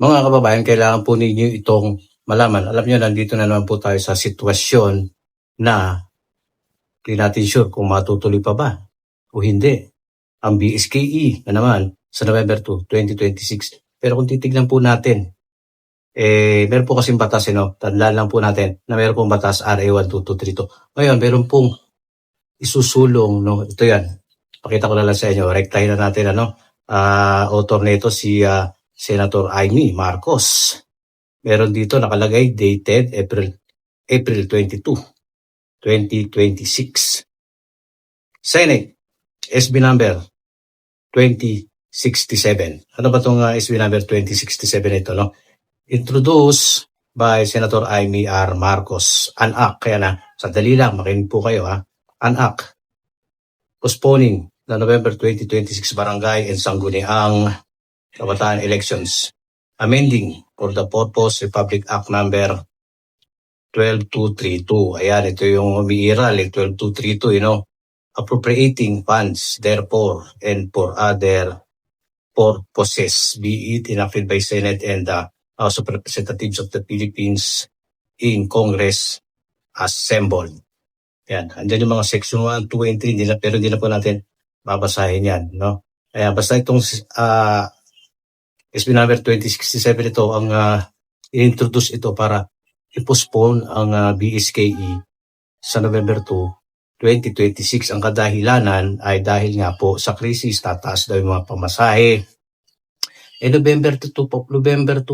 Mga kababayan, kailangan po ninyo itong malaman. Alam niyo, nandito na naman po tayo sa sitwasyon na hindi natin sure kung matutuloy pa ba o hindi ang BSKE na naman sa November 2, 2026. Pero kung titignan po natin, meron po kasing batas, tandaan lang po natin na meron pong batas RA 12232. Ngayon, meron pong isusulong, ito yan. Pakita ko na lang sa inyo, rektahin na natin, author nito si Senator Amy Marcos. Meron dito nakalagay dated April 22, 2026. Senate SB number 2067. Ano ba itong SB number 2067 ito, Introduced by Senator Amy R. Marcos. An act, kaya na, sandali lang, makinig po kayo An act postponing the November 2026 barangay and sangguniang kabataan elections. Amending for the purpose Republic Act number 12232. Ayan, ito yung umiiral, 12232, appropriating funds, therefore, and for other purposes, be it enacted by Senate and the House of Representatives of the Philippines in Congress assembled. Yan, andyan yung mga section 1, 2, and 3, pero hindi na po natin babasahin yan, Kaya basta itong SB number 2067 ito, ang i-introduce ito para i-postpone ang BSKE sa November 2, 2026. Ang kadahilanan ay dahil nga po sa krisis, tataas daw yung mga pamasahe. November 2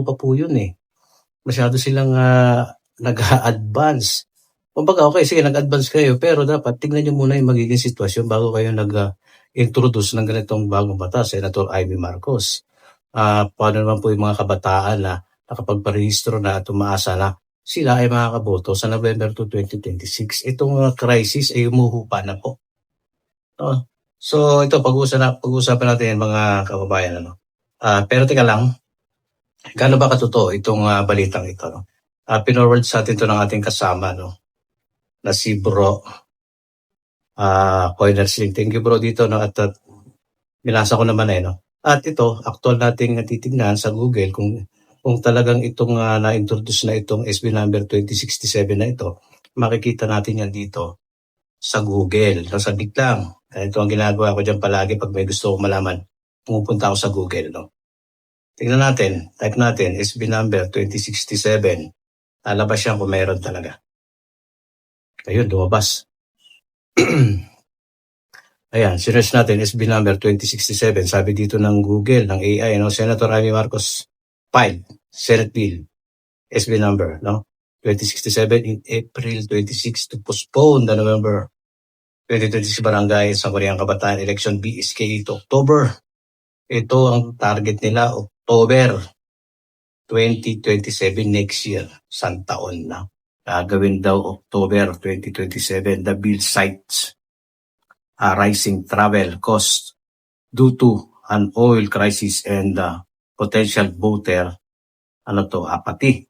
pa po yun Masyado silang nag-advance. Kumbaga, okay, sige, nag-advance kayo, pero dapat tingnan nyo muna yung magiging sitwasyon bago kayo nag-introduce ng ganitong bagong batas, Senator Amy Marcos. Paano naman po yung mga kabataan na nakapagparehistro na at umaasa na sila ay makakaboto sa November 2, 2026. Itong crisis ay umuhupa na po. So ito, pag-uusapan natin yan, mga kababayan. Pero teka lang, gaano ba katotoo itong balitang ito? Pinorward sa atin ito ng ating kasama, na si Bro Coinersling. Thank you, bro, dito. At binasa ko naman At ito, actual nating titignan sa Google kung talagang itong na-introduce na itong SB number 2067 na ito, makikita natin yan dito sa Google. Sabik lang. Ito ang ginagawa ko dyan palagi pag may gusto kong malaman. Pumupunta ako sa Google. Tingnan natin, type natin SB number 2067. Lalabas yan kung meron talaga. Ayun, lumabas. Ayan, sinerge natin SB number 2067. Sabi dito ng Google, ng AI, Senator Amy Marcos filed Senate Bill SB number 2067 in April 26 to postpone the November 2026 barangay sa Koreang Kabataan Election BSKE to October. Ito ang target nila, October 2027 next year. Isang taon na. Gagawin daw October 2027. The bill cites rising travel costs due to an oil crisis and potential voter apathy,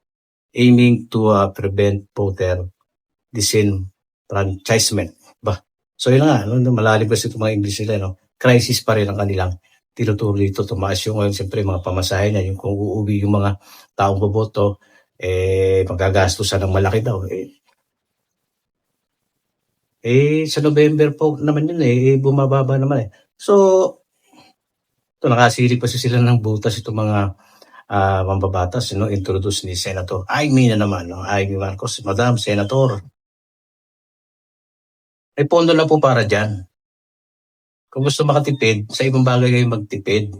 aiming to prevent voter disenfranchisement. So yun nga, malalim kasi itong mga English nila, crisis pa rin ang kanilang tinuturo dito. Tumaas yung ngayon, siyempre mga pamasahe na, yung kung uuwi yung mga taong boboto, magagastusan ng malaki daw. Sa November po naman yun bumababa naman So, ito, nakasiri pa sila ng butas itong mga mambabatas, introduce ni Senator Amy na naman, Amy Marcos, Madam Senator. Pondo na po para dyan. Kung gusto makatipid, sa ibang bagay kayo magtipid.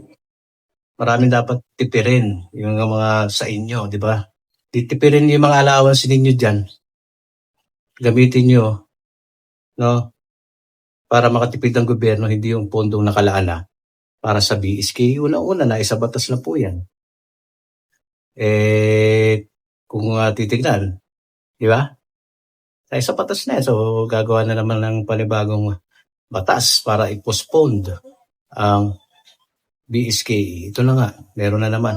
Maraming dapat tipirin yung mga sa inyo, di ba? Titipirin yung mga allowance ninyo dyan. Gamitin nyo, para makatipid ang gobyerno, hindi yung pondong nakalaan na para sa BSK. Una-una na, isa batas na po yan. Kung titignan, di ba? Isa batas na yan. So, gagawa na naman ng panibagong batas para i-postpone ang BSK. Ito na nga, meron na naman.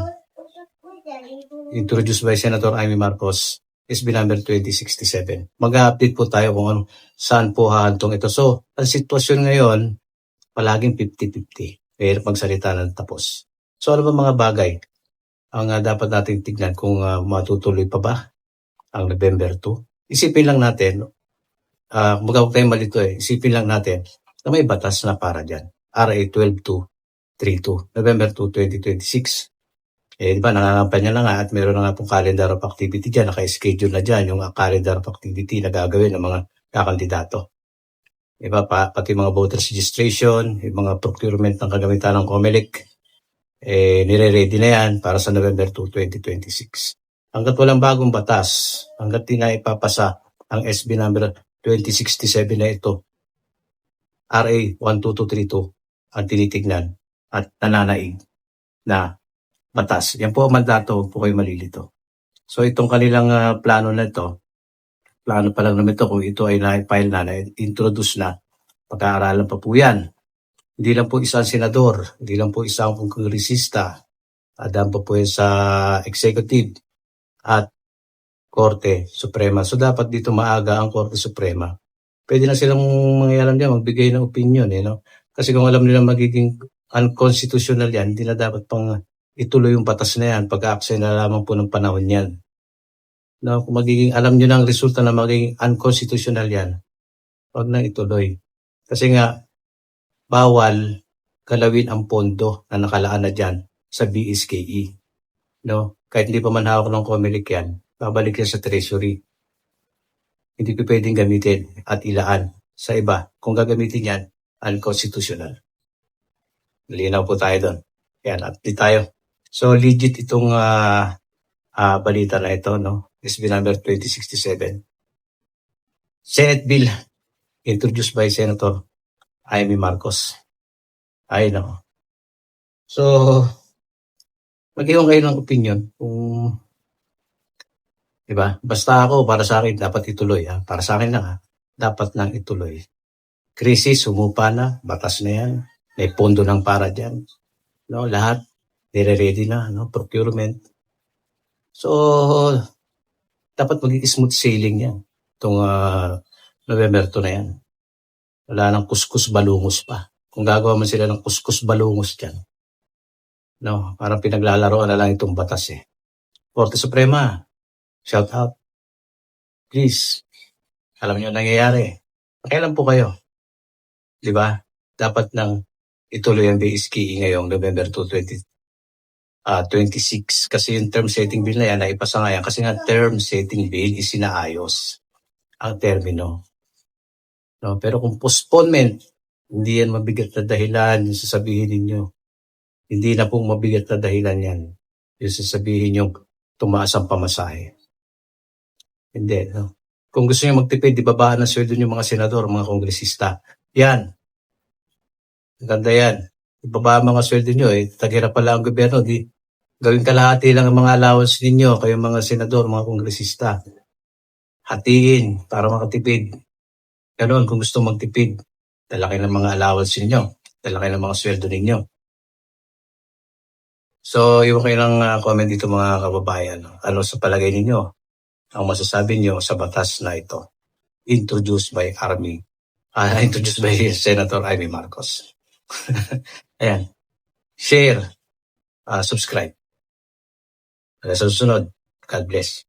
Introduced by Senator Amy Marcos, SB number 2067. Mag-update po tayo kung saan po hahantong ito. So, ang sitwasyon ngayon, palaging 50-50. Mahirap magsalita ng tapos. So, ano ba mga bagay ang dapat nating tignan kung matutuloy pa ba ang November 2. Isipin lang natin, huwag tayong malito isipin lang natin na may batas na para dyan. RA 12232, November 2, 2026. Di ba, nangangampanya na nga at meron na nga pong calendar of activity dyan, naka-schedule na dyan yung calendar of activity na gagawin ng mga kakandidato. Di ba, pati mga voters registration, yung mga procurement ng kagamitan ng COMELEC, nire-ready na yan para sa November 2, 2026. Hanggat walang bagong batas, hanggat di na ipapasa ang SB number 2067 na ito, RA 12232 ang tinitignan at nananaig na batas. Yan po ang mandato, huwag po kayo malilito. So itong kanilang plano na ito, plano pa lang naman ito kung ito ay na-file na-introduce na, pag-aaralan pa po yan. Hindi lang po isang senador, hindi lang po isang kongresista, adam pa po yan sa executive at Korte Suprema. So dapat dito maaga ang Korte Suprema. Pwede na silang mangyalam dyan, magbigay ng opinion. No? Kasi kung alam nila magiging unconstitutional yan, hindi na dapat pang ituloy yung batas na yan pag-aaksay na lamang po ng panahon yan. No, kung magiging, alam nyo na ang resulta na magiging unconstitutional yan, huwag na ituloy. Kasi nga, bawal galawin ang pondo na nakalaan na dyan sa BSKE. No? Kahit hindi pa man hawak ng COMELEC yan, babalik yan sa treasury. Hindi pa pwedeng gamitin at ilaan sa iba. Kung gagamitin yan, unconstitutional. Malinaw po tayo doon. Yan, update tayo. So, legit itong balita na ito, no? SB number 2067. Senate Bill introduced by Senator Amy Marcos. Ay, no. So, mag-iwan kayo ng opinion kung, diba? Basta ako, para sa akin, dapat ituloy. Para sa akin lang, dapat nang ituloy. Krisis, sumupa na, batas na yan. May pondo ng para dyan. No, lahat, nire-ready na, no? Procurement. So, dapat maging smooth sailing yan. Itong November 2 na yan. Wala nang kuskus balungos pa. Kung gagawa man sila ng kuskus balungos dyan. No, parang pinaglalaroan na lang itong batas Korte Suprema, shout out. Please, alam niyo nangyayari. Kailan po kayo? Di ba? Dapat nang ituloy ang BSKE ngayong November 2, 2026. Kasi yung term setting bill na yan, naipasa nga yan. Kasi nga term setting bill is sinaayos ang termino. No, pero kung postponement, hindi yan mabigat na dahilan yung sasabihin ninyo. Hindi na pong mabigat na dahilan yan. Yung sasabihin yung tumaas ang pamasahe. Hindi. No? Kung gusto nyo magtipid, ibabaan ang sweldo nyo mga senador, mga kongresista. Yan. Ganda yan. Ibabaan mga sweldo nyo. Taghirap pala ang gobyerno. Gawin kalahati lang ang mga allowance ninyo, kayong mga senador, mga kongresista. Hatiin para makatipid. Ganon, kung gusto magtipid, talaki ng mga allowance ninyo, talaki ng mga sweldo ninyo. So, iwan kayo ng comment dito mga kababayan. Ano sa palagay ninyo ang masasabi nyo sa batas na ito? Introduced by Senator Amy Marcos. Ayan. Share, subscribe. Sa susunod, God bless.